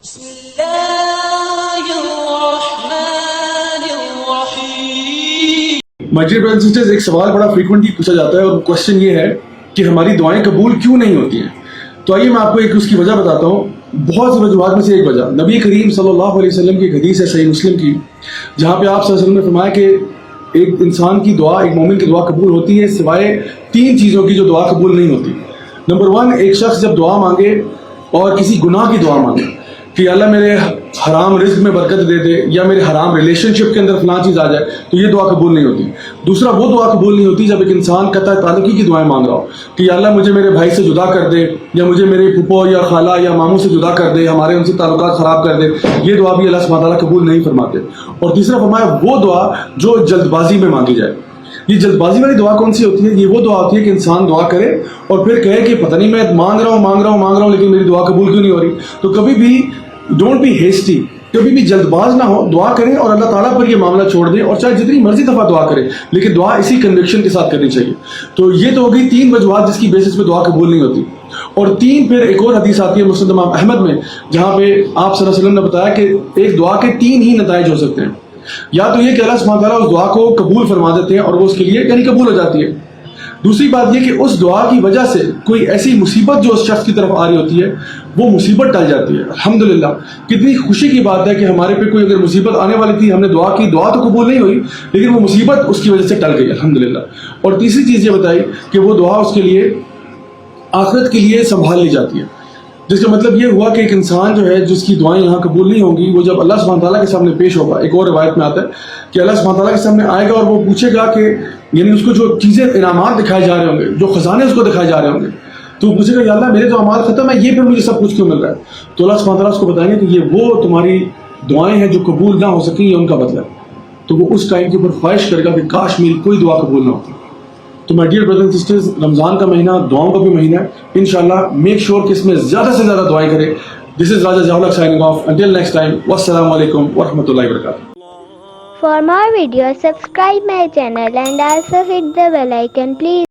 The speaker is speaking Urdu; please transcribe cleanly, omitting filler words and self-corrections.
بسم اللہ الرحمن الرحیم. مائی ڈیئر برادرز اینڈ سسٹرز، ایک سوال بڑا فریکوینٹلی پوچھا جاتا ہے اور کوشچن یہ ہے کہ ہماری دعائیں قبول کیوں نہیں ہوتی ہیں. تو آئیے میں آپ کو ایک اس کی وجہ بتاتا ہوں. بہت سی وجوہات میں سے ایک وجہ نبی کریم صلی اللہ علیہ وسلم کی ایک حدیث ہے صحیح مسلم کی، جہاں پہ آپ صلی اللہ علیہ وسلم نے فرمایا کہ ایک انسان کی دعا، ایک مومن کی دعا قبول ہوتی ہے سوائے تین چیزوں کی جو دعا قبول نہیں ہوتی. نمبر 1، ایک شخص جب دعا مانگے اور کسی گناہ کی دعا مانگے کہ اللہ میرے حرام رزق میں برکت دے دے یا میرے حرام ریلیشن شپ کے اندر فلاں چیز آ جائے، تو یہ دعا قبول نہیں ہوتی. دوسرا، وہ دعا قبول نہیں ہوتی جب ایک انسان قطع تعلقی کی دعائیں مانگ رہا ہو کہ یا اللہ مجھے میرے بھائی سے جدا کر دے، یا مجھے میرے پھپھو یا خالہ یا ماموں سے جدا کر دے، ہمارے ان سے تعلقات خراب کر دے. یہ دعا بھی اللہ سبحانہ تعالیٰ قبول نہیں فرماتے. اور تیسرا فرمایا وہ دعا جو جلد بازی میں مانگی جائے. یہ جلد بازی والی دعا کون سی ہوتی ہے؟ یہ وہ دعا ہوتی ہے کہ انسان دعا کرے اور پھر کہے کہ پتہ نہیں میں مانگ رہا ہوں لیکن میری دعا قبول کیوں نہیں ہو رہی. تو کبھی بھی ڈونٹ بی ہیسٹی، کبھی بھی جلد باز نہ ہو. دعا کریں اور اللہ تعالیٰ پر یہ معاملہ چھوڑ دیں، اور چاہے جتنی مرضی دفعہ دعا کریں لیکن دعا اسی کنوکشن کے ساتھ کرنی چاہیے. تو یہ تو ہوگی تین وجوہات جس کی بیسس پہ دعا قبول نہیں ہوتی. اور تین، پھر ایک اور حدیث آتی ہے مسند امام احمد میں، جہاں پہ آپ صلی اللہ علیہ وسلم نے بتایا کہ ایک دعا کے تین ہی نتائج ہو سکتے ہیں. یا تو یہ کہ اللہ سبحانہ تعالیٰ اس دعا کو قبول فرما دیتے ہیں اور وہ اس کے لیے یعنی قبول ہو جاتی ہے. دوسری بات یہ کہ اس دعا کی وجہ سے کوئی ایسی مصیبت جو اس شخص کی طرف آ رہی ہوتی ہے وہ مصیبت ٹل جاتی ہے. الحمدللہ، کتنی خوشی کی بات ہے کہ ہمارے پہ کوئی اگر مصیبت آنے والی تھی، ہم نے دعا کی، دعا تو قبول نہیں ہوئی لیکن وہ مصیبت اس کی وجہ سے ٹل گئی الحمدللہ. اور تیسری چیز یہ بتائی کہ وہ دعا اس کے لیے آخرت کے لیے سنبھال لی جاتی ہے، جس کا مطلب یہ ہوا کہ ایک انسان جو ہے جس کی دعائیں یہاں قبول نہیں ہوں گی، وہ جب اللہ سبحانہ تعالیٰ کے سامنے پیش ہوگا، ایک اور روایت میں آتا ہے کہ اللہ سبحانہ تعالیٰ کے سامنے آئے گا اور وہ پوچھے گا کہ یعنی اس کو جو چیزیں انعامات دکھائے جا رہے ہوں گے، جو خزانے اس کو دکھائے جا رہے ہوں گے، تو وہ پوچھے گا یا اللہ میرے تو اعمال ختم ہے، یہ پھر مجھے سب کچھ کیوں مل رہا ہے؟ تو اللہ سبحانہ تعالیٰ اس کو بتائیں گے کہ یہ وہ تمہاری دعائیں ہیں جو قبول نہ ہو سکیں، یہ ان کا بدلہ ہے. تو وہ اس ٹائم کے اوپر خواہش کرے گا کہ کاش میری کوئی دعا قبول نہ ہوتی. تو my dear brothers and sisters, رمضان کا مہینہ دعاؤں کا بھی مہینہ ہے. انشاءاللہ میک شور کہ اس میں زیادہ سے زیادہ دعائیں کریں. دس از راجہ ضیاء الحق signing off. Until next time, والسلام علیکم ورحمۃ اللہ وبرکاتہ. For more videos, subscribe my channel and also hit the bell icon, please.